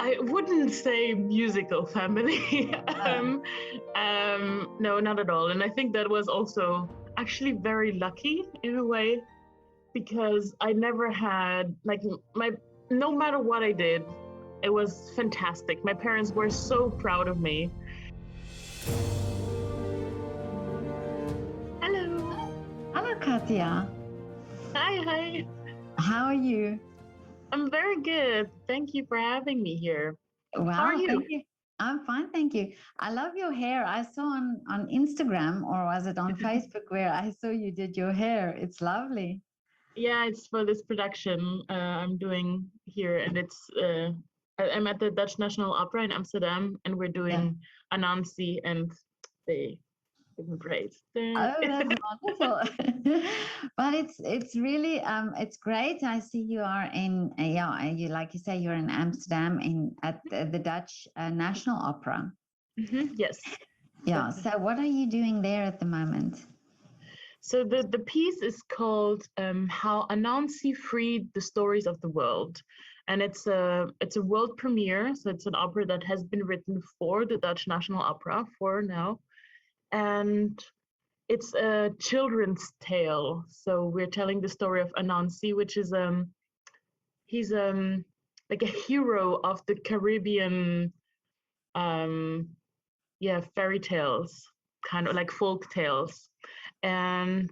I wouldn't say musical family. No, not at all. And I think that was also actually very lucky in a way because I never had like no matter what I did, it was fantastic. My parents were so proud of me. Hello. Hello, Katia. Hi. How are you? I'm very good. Thank you for having me here. Wow, How are you? thank you. I'm fine, thank you. I love your hair. I saw on Instagram, or was it on Facebook, where I saw you did your hair. It's lovely. Yeah, it's for this production I'm doing here, and I'm at the Dutch National Opera in Amsterdam, and we're doing Anansi, and they give me praise. Oh, that's wonderful. But it's really it's great. I see you are in you, like you say, you're in Amsterdam at the Dutch National Opera. Yes. Yeah. So what are you doing there at the moment? So the piece is called How Anansi Freed the Stories of the World. And it's a world premiere. So it's an opera that has been written for the Dutch National Opera for now. And it's a children's tale. So we're telling the story of Anansi, which is he's like a hero of the Caribbean fairy tales, kind of like folk tales. And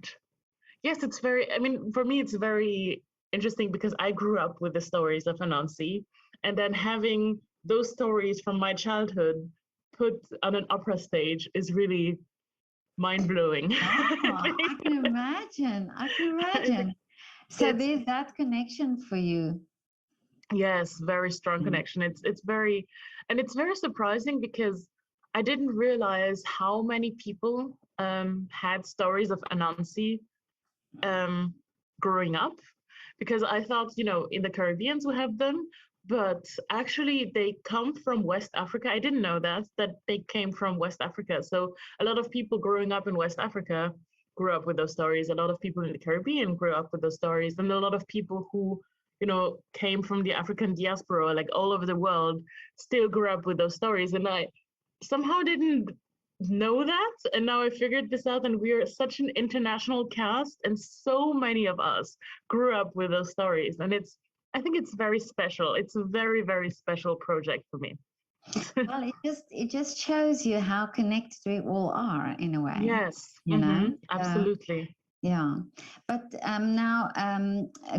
yes, for me, it's very interesting because I grew up with the stories of Anansi, and then having those stories from my childhood put on an opera stage is really mind-blowing. I can imagine. So there's that connection for you. Yes, very strong connection. It's very surprising because I didn't realize how many people had stories of Anansi growing up, because I thought, in the Caribbean we have them, but actually they come from West Africa. I didn't know that they came from West Africa. So a lot of people growing up in West Africa grew up with those stories. A lot of people in the Caribbean grew up with those stories, and a lot of people who came from the African diaspora, like all over the world, still grew up with those stories. And I somehow didn't know that, and now I figured this out, and we are such an international cast, and so many of us grew up with those stories, and I think it's very special. It's a very, very special project for me. Well, it just shows you how connected we all are in a way. Yes, absolutely. Yeah, but now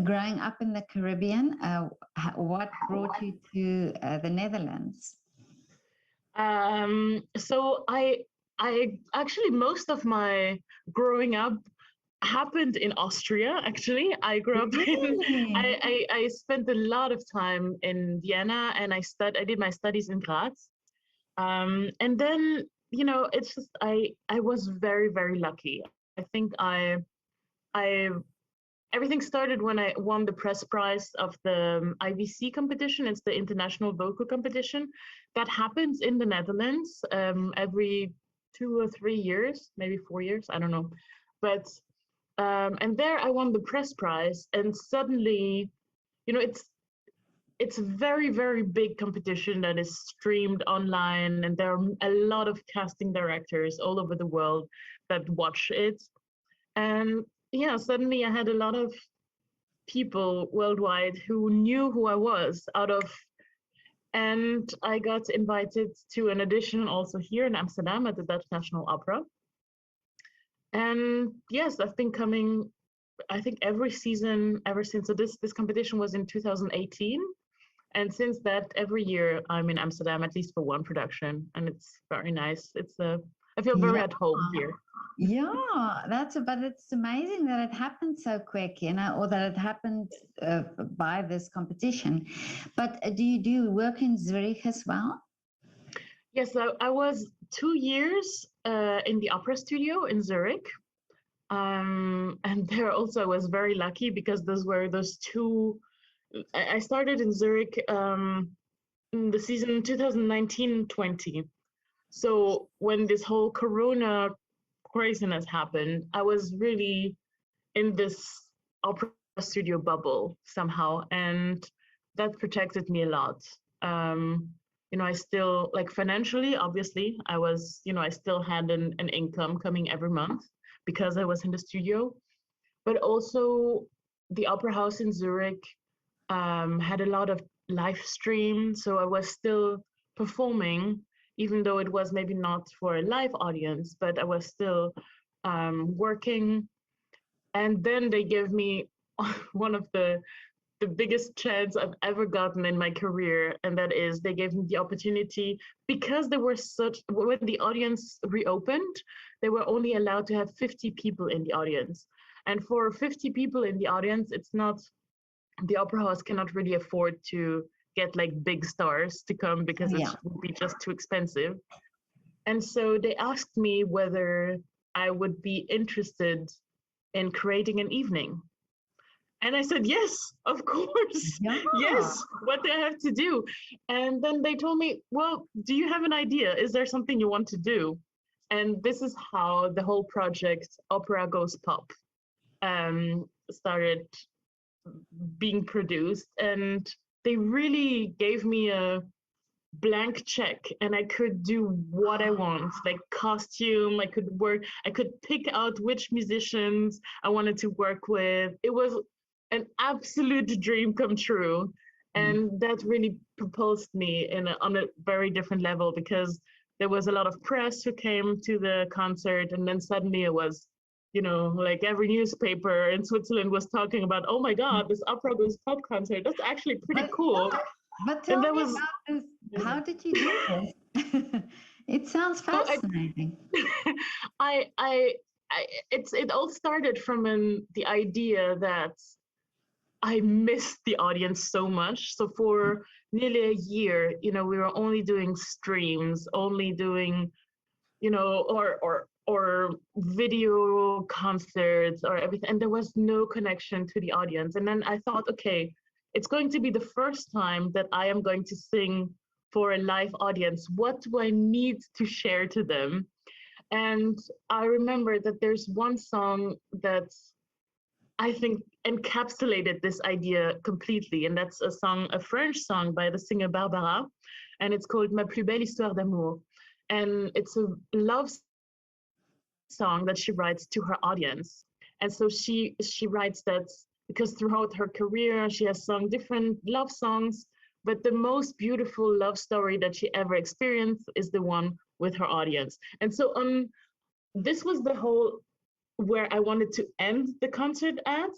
growing up in the Caribbean, what brought you to the Netherlands? So I actually, most of my growing up happened in Austria. Actually, I grew up I spent a lot of time in Vienna, and I did my studies in Graz. And then, it's just I was very, very lucky. I think everything started when I won the press prize of the IVC competition. It's the International Vocal Competition that happens in the Netherlands every 2 or 3 years, maybe 4 years, I don't know. But and there I won the press prize, and suddenly, it's a very, very big competition that is streamed online, and there are a lot of casting directors all over the world that watch it. And yeah, suddenly I had a lot of people worldwide who knew who I was and I got invited to an audition also here in Amsterdam at the Dutch National Opera. And yes, I've been coming, I think, every season ever since. So this competition was in 2018. And since that, every year I'm in Amsterdam, at least for one production. And it's very nice. I feel very at home here. Yeah, but it's amazing that it happened so quick, or that it happened by this competition. But do you do work in Zurich as well? Yes, I was 2 years in the opera studio in Zurich. And there also I was very lucky because those two. I started in Zurich in the season 2019-20. So when this whole Corona craziness happened, I was really in this opera studio bubble somehow, and that protected me a lot. Um, I still, like, financially, obviously, I was, I still had an income coming every month because I was in the studio. But also, the Opera House in Zurich had a lot of live stream, so I was still performing, even though it was maybe not for a live audience, but I was still working. And then they gave me one of the biggest chance I've ever gotten in my career, and that is they gave me the opportunity, because there were such, when the audience reopened, they were only allowed to have 50 people in the audience. And for 50 people in the audience, it's not, the opera house cannot really afford to get like big stars to come because it Yeah. would be just too expensive. And so they asked me whether I would be interested in creating an evening. And I said, yes, of course. Yeah. Yes, what do I have to do? And then they told me, well, do you have an idea? Is there something you want to do? And this is how the whole project, Opera Goes Pop, started being produced. And they really gave me a blank check, and I could do what I want, like costume. I could work, I could pick out which musicians I wanted to work with. It was an absolute dream come true. Mm. And that really propulsed me on a very different level, because there was a lot of press who came to the concert, and then suddenly it was, like every newspaper in Switzerland was talking about, oh my God, this Opera Goes Pop concert. That's actually pretty But cool. but And tell that me was, about this. yeah. How did you do this? It sounds So I fascinating. I, I, it all started from the idea that I missed the audience so much. So for nearly a year, we were only doing streams, only doing, or video concerts or everything, and there was no connection to the audience. And then I thought, okay, it's going to be the first time that I am going to sing for a live audience. What do I need to share to them? And I remember that there's one song that I think encapsulated this idea completely. And that's a French song by the singer Barbara. And it's called Ma plus belle histoire d'amour. And it's a love song that she writes to her audience. And so she writes that because throughout her career, she has sung different love songs, but the most beautiful love story that she ever experienced is the one with her audience. And so this was the whole where I wanted to end the concert at.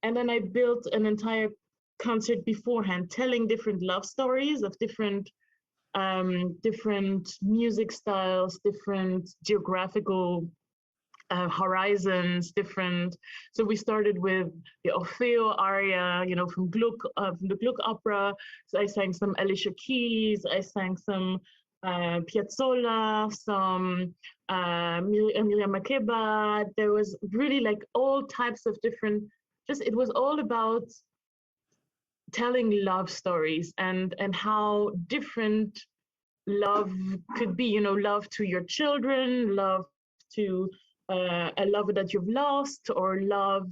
And then I built an entire concert beforehand, telling different love stories of different music styles, different geographical horizons, different. So we started with the Orfeo aria, from the Gluck opera. So I sang some Alicia Keys, I sang some Piazzolla, some Miriam Makeba. There was really like all types of different. Just it was all about telling love stories and how different love could be. Love to your children, love to a lover that you've lost, or love.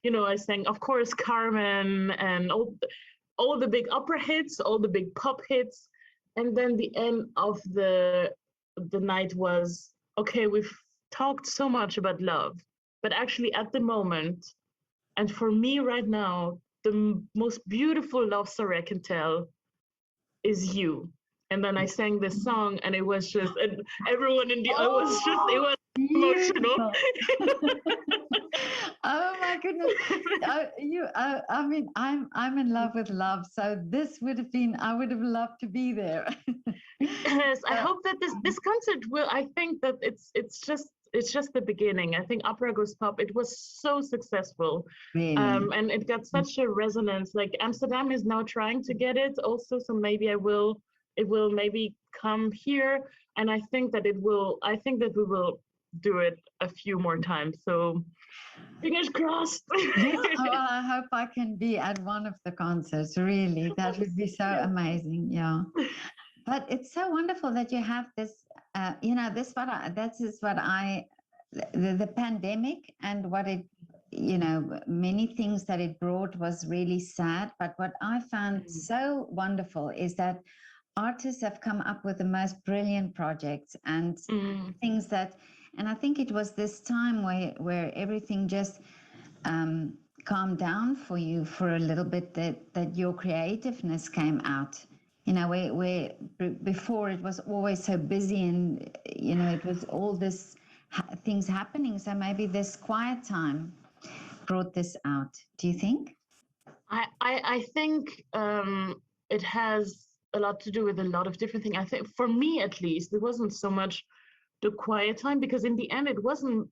I sang, of course, Carmen and all the big opera hits, all the big pop hits. And then the end of the night was, okay, we've talked so much about love, but actually at the moment, and for me right now, the most beautiful love story I can tell is you. And then I sang this song, and it was just, and everyone in the, I was just, it Oh, was emotional. beautiful. Oh my goodness. I mean, I'm in love with love. So this would have been, I would have loved to be there. Yes, I Uh, hope that this concert will. I think that it's just the beginning. I think Opera Goes Pop. It was so successful, really. and it got such a resonance. Like Amsterdam is now trying to get it also, so maybe I will. It will maybe come here, and I think that it will. I think that we will do it a few more times. So fingers crossed. Yeah, well, I hope I can be at one of the concerts. Really, that would be so Yeah. amazing. Yeah. But it's so wonderful that you have this. This is what I. The pandemic and what it many things that it brought was really sad. But what I found so wonderful is that artists have come up with the most brilliant projects and things that, and I think it was this time where everything just calmed down for you for a little bit, that your creativeness came out. Where before it was always so busy, and it was all this things happening. So maybe this quiet time brought this out. Do you think? I think it has a lot to do with a lot of different things. I think for me at least, it wasn't so much the quiet time, because in the end it wasn't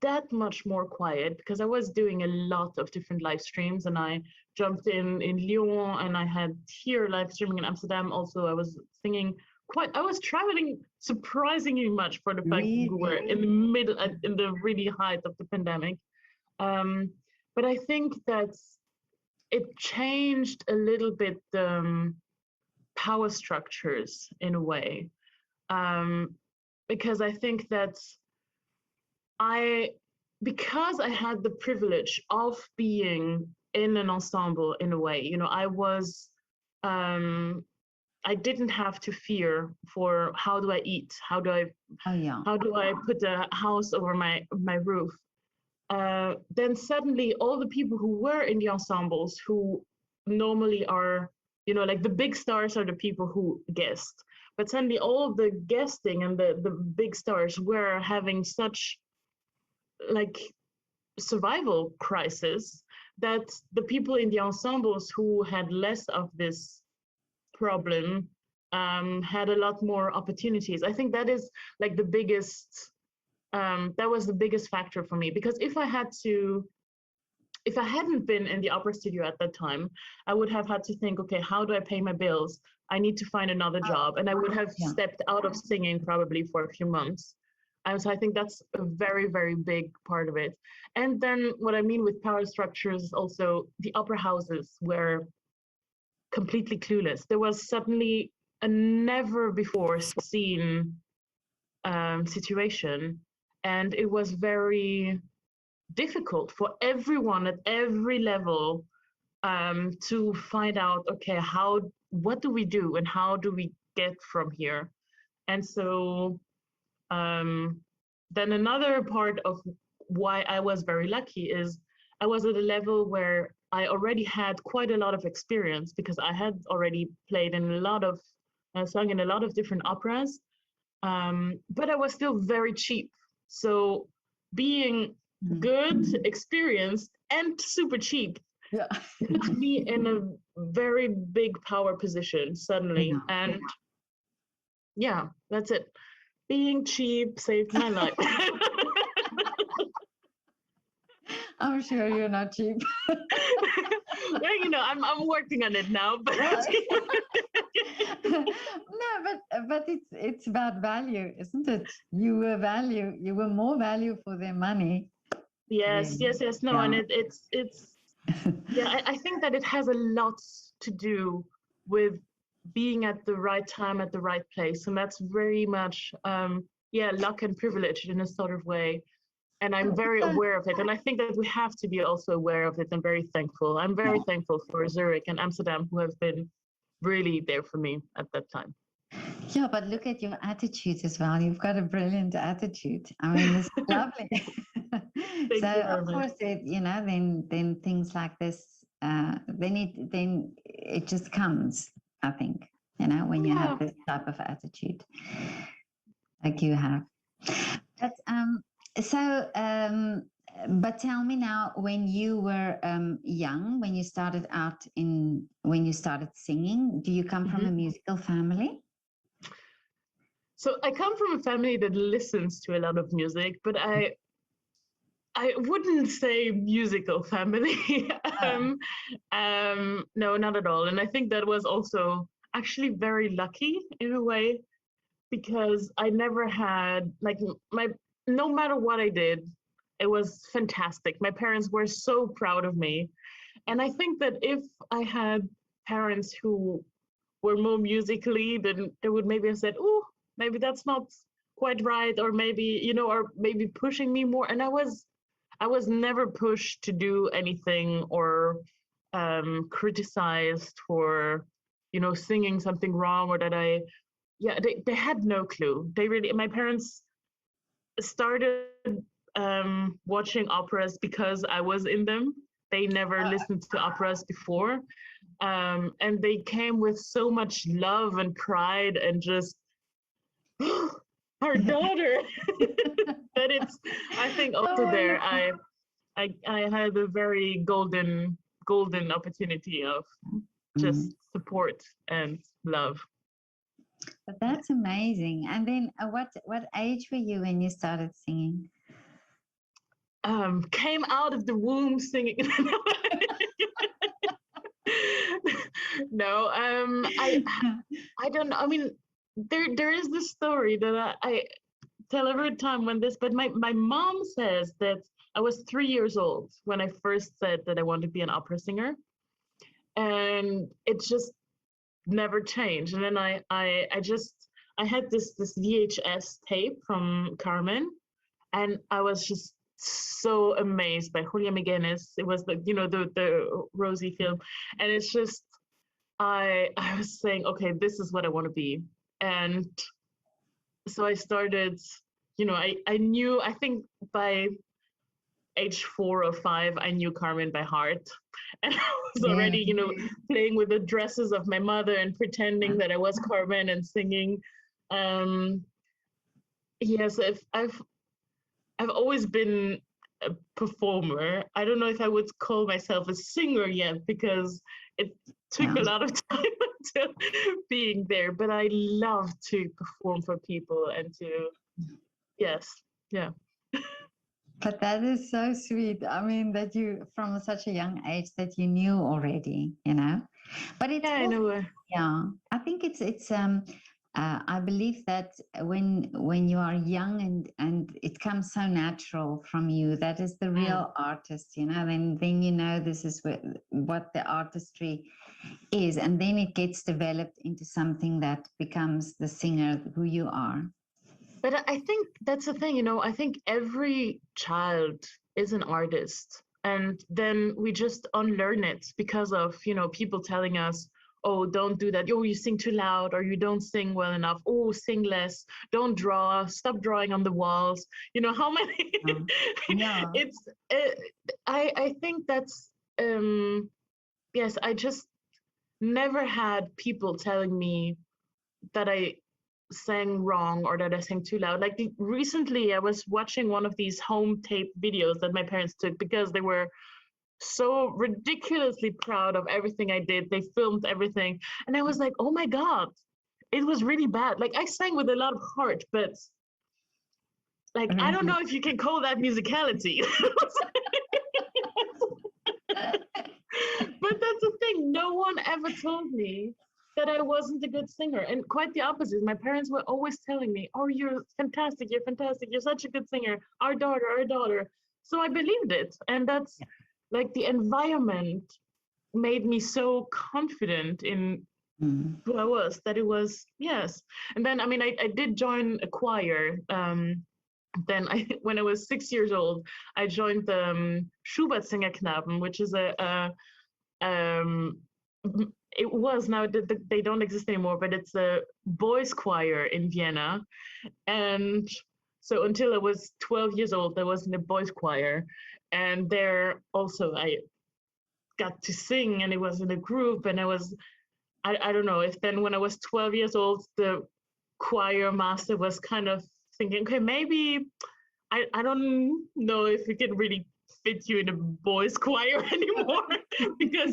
that much more quiet, because I was doing a lot of different live streams, and I jumped in Lyon, and I had here live streaming in Amsterdam. Also, I was singing I was traveling surprisingly much for the fact that we were in the middle, in the really height of the pandemic. But I think that it changed a little bit the power structures in a way, because I think that because I had the privilege of being in an ensemble in a way, I didn't have to fear for how do I eat, how do I put a house over my roof. Then suddenly all the people who were in the ensembles, who normally are, like the big stars are the people who guest, but suddenly all the guesting and the big stars were having such like survival crisis, that the people in the ensembles who had less of this problem had a lot more opportunities. I think that is like the biggest that was the biggest factor for me, because if I hadn't been in the opera studio at that time, I would have had to think, okay, how do I pay my bills? I need to find another job. And I would have stepped out of singing probably for a few months. So I think that's a very, very big part of it. And then what I mean with power structures is also the opera houses were completely clueless. There was suddenly a never before seen situation. And it was very difficult for everyone at every level to find out, okay, what do we do and how do we get from here? And so then another part of why I was very lucky is I was at a level where I already had quite a lot of experience, because I had already played in sung in a lot of different operas, but I was still very cheap. So being good, experienced, and super cheap put me in a very big power position suddenly. And yeah, that's it. Being cheap saved my life. I'm sure you're not cheap. Well, I'm working on it now, but no, but it's about value, isn't it? You were more value for their money. Yes. No, yeah. And it's yeah. I think that it has a lot to do with being at the right time at the right place, and that's very much luck and privilege in a sort of way. And I'm very aware of it, and I think that we have to be also aware of it, and very thankful. I'm very thankful for Zürich and Amsterdam, who have been really there for me at that time. Yeah, but look at your attitude as well. You've got a brilliant attitude. I mean, it's lovely. So of course, then things like this, then it just comes. I think when you have this type of attitude, like you have. But but tell me now, when you were young, when you started singing, do you come from a musical family? So I come from a family that listens to a lot of music, but I wouldn't say musical family. No, not at all. And I think that was also actually very lucky in a way, because I never had no matter what I did, it was fantastic. My parents were so proud of me. And I think that if I had parents who were more musically, then they would maybe have said, oh, maybe that's not quite right, or maybe, or maybe pushing me more. And I was never pushed to do anything or criticized for, singing something wrong, or that they had no clue. My parents started watching operas because I was in them. They never listened to operas before. And they came with so much love and pride and just, our daughter. But I think So also there, wonderful. I had a very golden opportunity of Mm. just support and love. But that's amazing. And then, what age were you when you started singing? Came out of the womb singing. No, I don't know. I mean, there is this story that I tell every time when this, but my mom says that I was 3 years old when I first said that I wanted to be an opera singer, and it just never changed. And then I had this VHS tape from Carmen, and I was just so amazed by Julia Miguenes. It was the Rosie film, and it's just I was saying, okay, this is what I want to be. And so I started, I knew, I think by age 4 or 5, I knew Carmen by heart. And I was Yeah. already, playing with the dresses of my mother and pretending that I was Carmen and singing. Um, yes, I've always been a performer. I don't know if I would call myself a singer yet because it took Yeah. a lot of time to being there, but I love to perform for people and to, yes, yeah. But that is so sweet. I mean, that you, from such a young age, that you knew already, you know. But it's Yeah, I also, know. yeah, I think I believe that when you are young and it comes so natural from you, that is the Mm. real artist, you know. Then you know this is what the artistry is, and then it gets developed into something that becomes the singer who you are. But I think that's the thing, I think every child is an artist. And then we just unlearn it because of, people telling us, oh, don't do that. Oh, you sing too loud, or you don't sing well enough. Oh, sing less. Don't draw. Stop drawing on the walls. How many? Yeah. it's, uh, I think that's, yes, I just never had people telling me that I sang wrong or that I sang too loud. Like recently, I was watching one of these home tape videos that my parents took because they were so ridiculously proud of everything I did. They filmed everything. And I was like, oh my God, it was really bad. Like I sang with a lot of heart, but like, I don't Really. know if you can call that musicality. But that's the thing. No one ever told me that I wasn't a good singer. And quite the opposite. My parents were always telling me, oh, you're fantastic. You're fantastic. You're such a good singer. Our daughter, our daughter. So I believed it. And that's like the environment made me so confident in Mm. who I was that it was, yes. And then, I mean, I did join a choir. Then when I was 6 years old, I joined the Schubert Singerknaben, which is um, it was now they don't exist anymore, but it's a boys choir in Vienna. And so until I was 12 years old, there wasn't a boys choir. And there also I got to sing, and it was in a group, and I don't know if then when I was 12 years old, the choir master was kind of thinking, okay, maybe I don't know if we can really fit you in a boys choir anymore because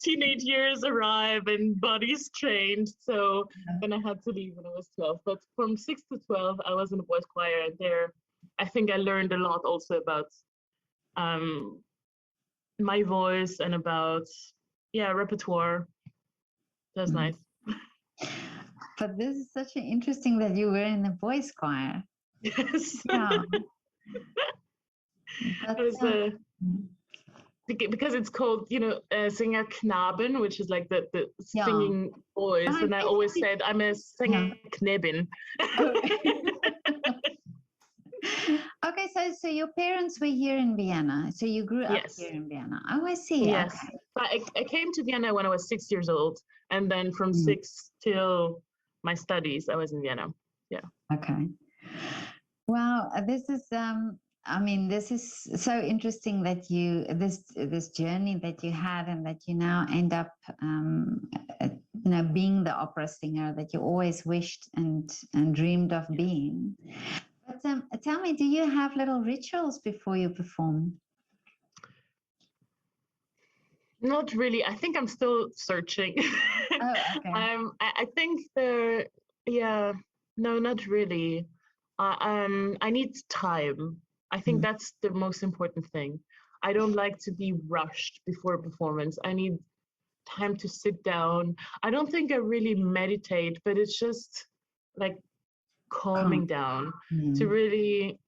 teenage years arrive and bodies change. So then I had to leave when I was 12. But from 6 to 12, I was in a boys choir, and there I think I learned a lot also about um, my voice and about repertoire. That's Mm. nice. But this is such an interesting that you were in the voice choir. Yes. Yeah. I But was because it's called, singer Knaben, which is like the yeah. singing But boys. I And I always definitely, said, I'm a yeah. singer Knebin. Oh. Okay, so your parents were here in Vienna. So you grew up Yes. here in Vienna. Oh, I see. Yes. Okay. But I came to Vienna when I was 6 years old. And then from Mm, 6 till my studies, I was in Vienna. Yeah. okay. Well, this is I mean, this is so interesting that this journey that you had and that you now end up being the opera singer that you always wished and dreamed of being. But tell me, do you have little rituals before you perform? Not really. I think I'm still searching. Oh, okay. I think there, yeah, no, not really. I need time. I think Mm. that's the most important thing. I don't like to be rushed before a performance. I need time to sit down. I don't think I really meditate, but it's just like calming Calm. down to Mm. really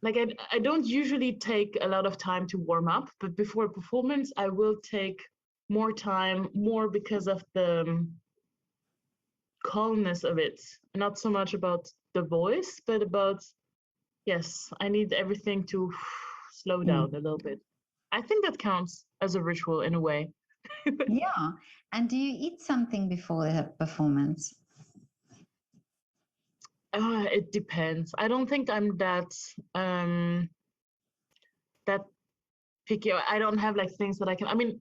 like I don't usually take a lot of time to warm up, but before a performance I will take more time, more because of the calmness of it, not so much about the voice, but about, yes, I need everything to slow Mm. down a little bit. I think that counts as a ritual in a way. Yeah. And do you eat something before the performance? It depends. I don't think I'm um that picky. I don't have like things that I can. I mean,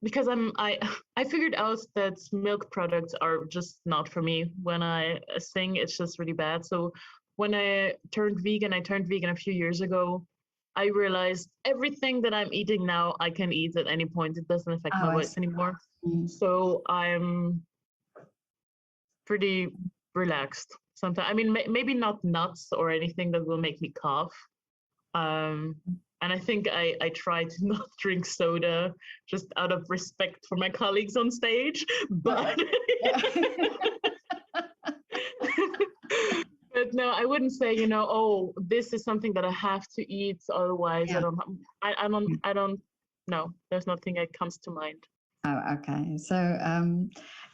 because I figured out that milk products are just not for me. When I sing, it's just really bad. So when I turned vegan a few years ago. I realized everything that I'm eating now, I can eat at any point. It doesn't affect Oh, my I voice see. anymore. Mm. So I'm pretty relaxed. Sometimes, I mean, maybe not nuts or anything that will make me cough. Um, and I think I try to not drink soda just out of respect for my colleagues on stage. But but no, I wouldn't say, oh, this is something that I have to eat, otherwise I Yeah. don't I don't no, there's nothing that comes to mind. Oh, okay. So,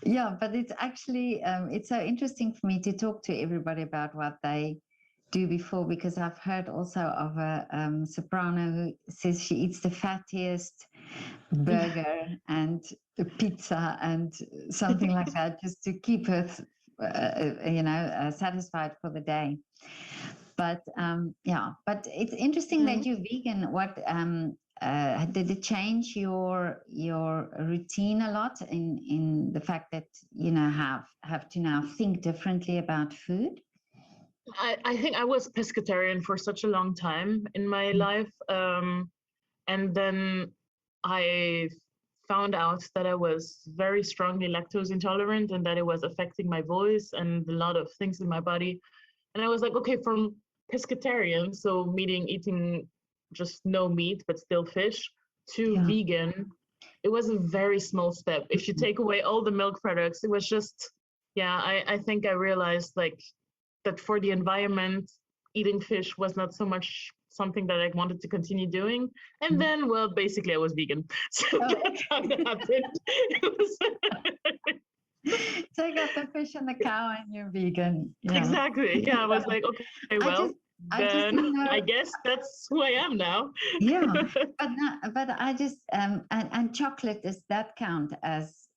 yeah, but it's actually it's so interesting for me to talk to everybody about what they do before, because I've heard also of a soprano who says she eats the fattiest burger and a pizza and something like that just to keep her, satisfied for the day. But yeah, but it's interesting that you're vegan. What did it change your routine a lot in the fact that have to now think differently about food? I think I was pescatarian for such a long time in my Mm. life. And then I found out that I was very strongly lactose intolerant and that it was affecting my voice and a lot of things in my body. And I was like, okay, from pescatarian, so meaning eating just no meat but still fish, to Yeah. vegan, it was a very small step. If you take away all the milk products, it was just, yeah, I think I realized like that for the environment, eating fish was not so much something that I wanted to continue doing. And Mm. then, well, basically, I was vegan. So Oh. that's how that happened. Take out the fish and the cow and you're vegan. Yeah. Exactly. Yeah, I was like, okay, I well, just I just then know. I guess that's who I am now. Yeah, but I just and chocolate, does that count as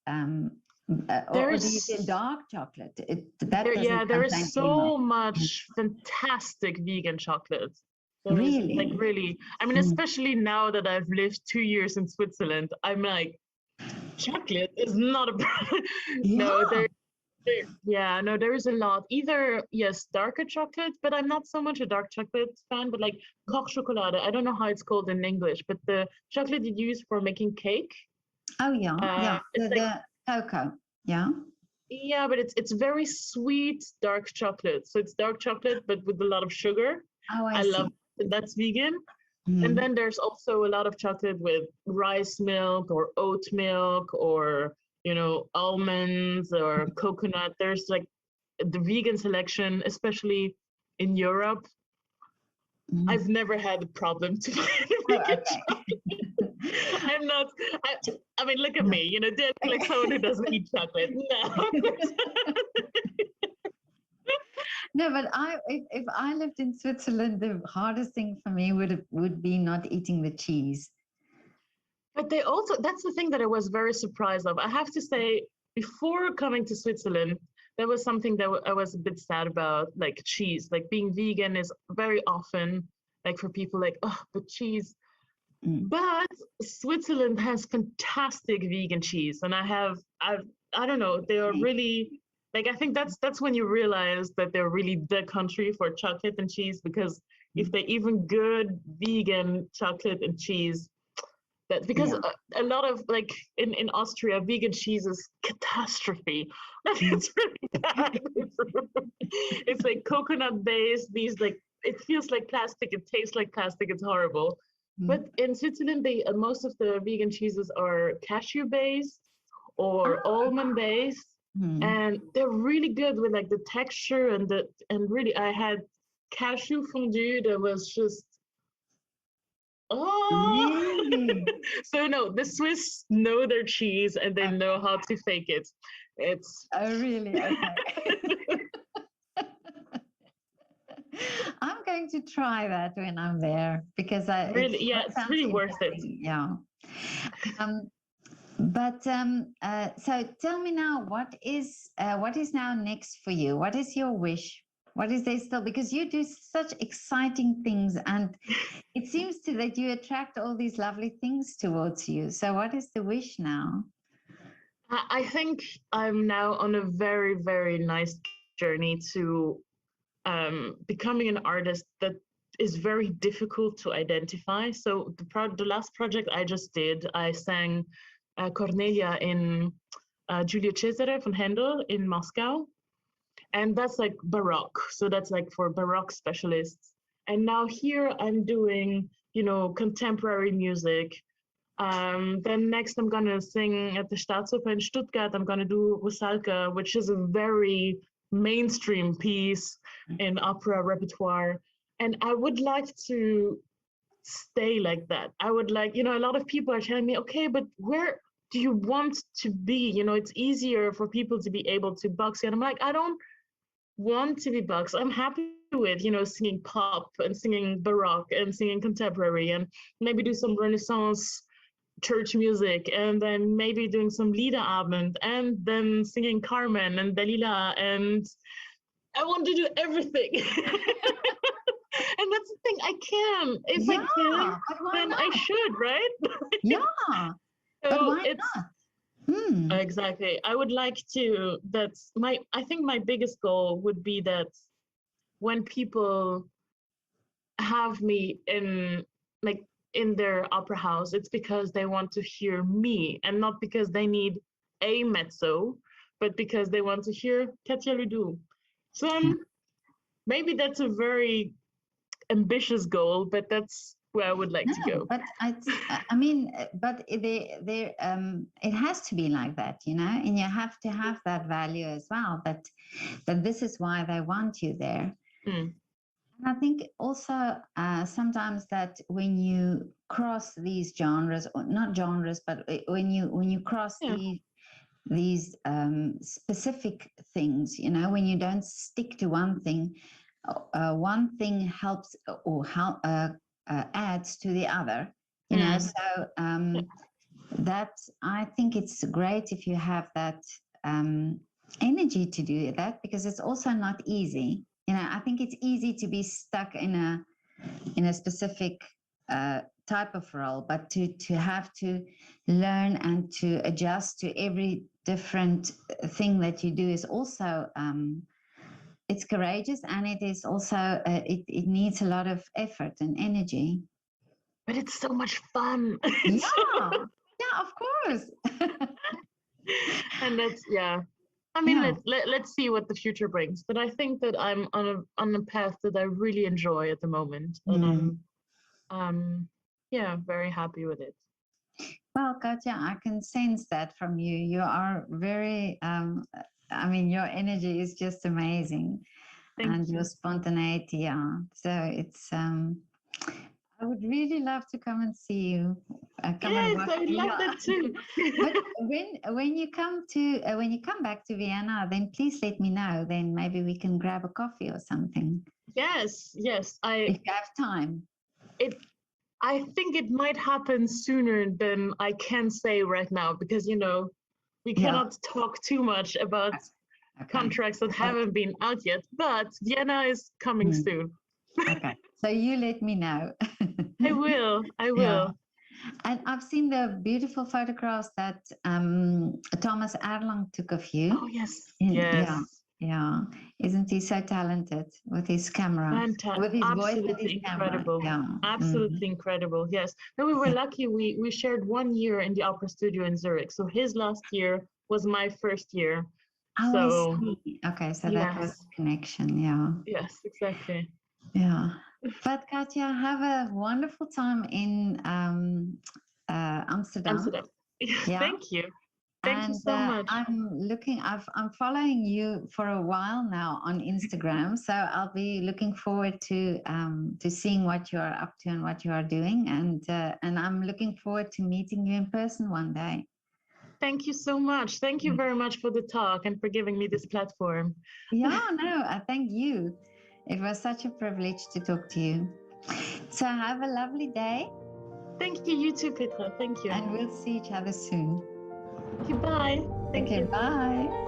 or do you say There's dark chocolate? That yeah, doesn't there contain is any milk. so much fantastic vegan chocolate. There is like Really? really, I mean, Mm. especially now that I've lived 2 years in Switzerland, I'm like, chocolate is not a problem. No, Yeah. yeah, no, there is a lot. Either, yes, darker chocolate, but I'm not so much a dark chocolate fan, but like Koch chocolate, I don't know how it's called in English, but the chocolate you use for making cake, Oh yeah, yeah. it's like, The cocoa. Yeah. yeah, but it's very sweet dark chocolate. So it's dark chocolate, but with a lot of sugar. Oh, I I love see. that's vegan. And Mm. then there's also a lot of chocolate with rice milk or oat milk or, almonds or coconut. There's like the vegan selection, especially in Europe. Mm. I've never had a problem to find a Oh, vegan okay. chocolate. I'm not, I mean, look at No. me, do I look like someone who doesn't eat chocolate? No. No, but if I lived in Switzerland, the hardest thing for me would be not eating the cheese. But they also, that's the thing that I was very surprised of. I have to say, before coming to Switzerland, there was something that I was a bit sad about, like cheese. Like being vegan is very often like for people like, oh, but cheese. Mm. But Switzerland has fantastic vegan cheese, and I don't know, they are Okay. really like I think that's when you realize that they're really the country for chocolate and cheese because if Mm. they even good vegan chocolate and cheese, that because Yeah. a lot of like in Austria, vegan cheese is catastrophe. Like Mm. it's really bad. It's like coconut based. These like it feels like plastic. It tastes like plastic. It's horrible. But Mm. in Switzerland, they most of the vegan cheeses are cashew based or Oh. almond based, Mm. and they're really good with like the texture and really I had cashew fondue that was just oh. Really? So no, the Swiss know their cheese and they Okay. know how to fake it. It's Oh, really? Okay. I'm going to try that when I'm there because really, yeah, that it's sounds really worth it. interesting. Yeah. Um, so tell me now, what is now next for you? What is your wish? What is there still? Because you do such exciting things, and it seems to that you attract all these lovely things towards you. So what is the wish now? I think I'm now on a very, very nice journey to becoming an artist that is very difficult to identify. So the last project I just did, I sang Cornelia in Giulio Cesare von Handel in Moscow, and that's like Baroque. So that's like for Baroque specialists. And now here I'm doing, contemporary music. Then next I'm gonna sing at the Staatsoper in Stuttgart. I'm gonna do Rusalka, which is a very mainstream piece in opera repertoire. And I would like to stay like that. I would like, a lot of people are telling me, okay, but where do you want to be? It's easier for people to be able to box. And I'm like, I don't want to be boxed. I'm happy with, singing pop and singing Baroque and singing contemporary and maybe do some Renaissance church music and then maybe doing some Liederabend and then singing Carmen and Dalila and I want to do everything. And that's the thing, I can. If I Yeah, can, but why then I not? should, right? Yeah, but So why it's not? Hmm. exactly. I would like to, I think my biggest goal would be that when people have me in like in their opera house, it's because they want to hear me and not because they need a mezzo, but because they want to hear Katia Ledoux. So maybe that's a very ambitious goal, but that's where I would like No, to go. but I mean, but it has to be like that, and you have to have that value as well. That this is why they want you there. Mm. And I think also sometimes that when you cross these genres, or not genres, but when you cross Yeah. these specific things, when you don't stick to one thing helps or adds to the other. Mm. So Yeah. that I think it's great if you have that energy to do that because it's also not easy. I think it's easy to be stuck in a specific type of role, but to have to learn and to adjust to every different thing that you do is also it's courageous and it is also it needs a lot of effort and energy. But it's so much fun. Yeah, yeah, of course. And that's yeah. I mean, Yeah. let's see what the future brings. But I think that I'm on a path that I really enjoy at the moment, and Mm. I'm yeah very happy with it. Well, Katja, I can sense that from you. You are very, I mean, your energy is just amazing Thank and your you. spontaneity. Yeah. So it's, I would really love to come and see you. Come and Yes, watch I would you. love that too. But when you come to when you come back to Vienna, then please let me know. Then maybe we can grab a coffee or something Yes, yes. if you have time. It I think it might happen sooner than I can say right now because we Yeah. cannot talk too much about Okay. contracts that But, haven't been out yet. But Vienna is coming mm, soon. okay. So you let me know. I will. I Yeah. will. And I've seen the beautiful photographs that Thomas Erlang took of you. Oh yes, Yeah, yes. yeah. Isn't he so talented with his camera, with his voice and his Absolutely camera? incredible. Yeah. Absolutely incredible. Yes. No, we were lucky. We shared 1 year in the opera studio in Zurich. So his last year was my first year. Oh, I So see. Okay, so that was yes, the connection. Yeah, yes, exactly. yeah. But Katja, have a wonderful time in Amsterdam. Amsterdam. Yeah. Thank you. Thank you And so much. I'm following you for a while now on Instagram, so I'll be looking forward to seeing what you are up to and what you are doing, and I'm looking forward to meeting you in person one day. Thank you so much. Thank you very much for the talk and for giving me this platform. Yeah, no, I thank you. It was such a privilege to talk to you. So have a lovely day, Thank you, you too, Petra. Thank you. and we'll see each other soon. Thank you. Bye. Thank Okay, you. bye.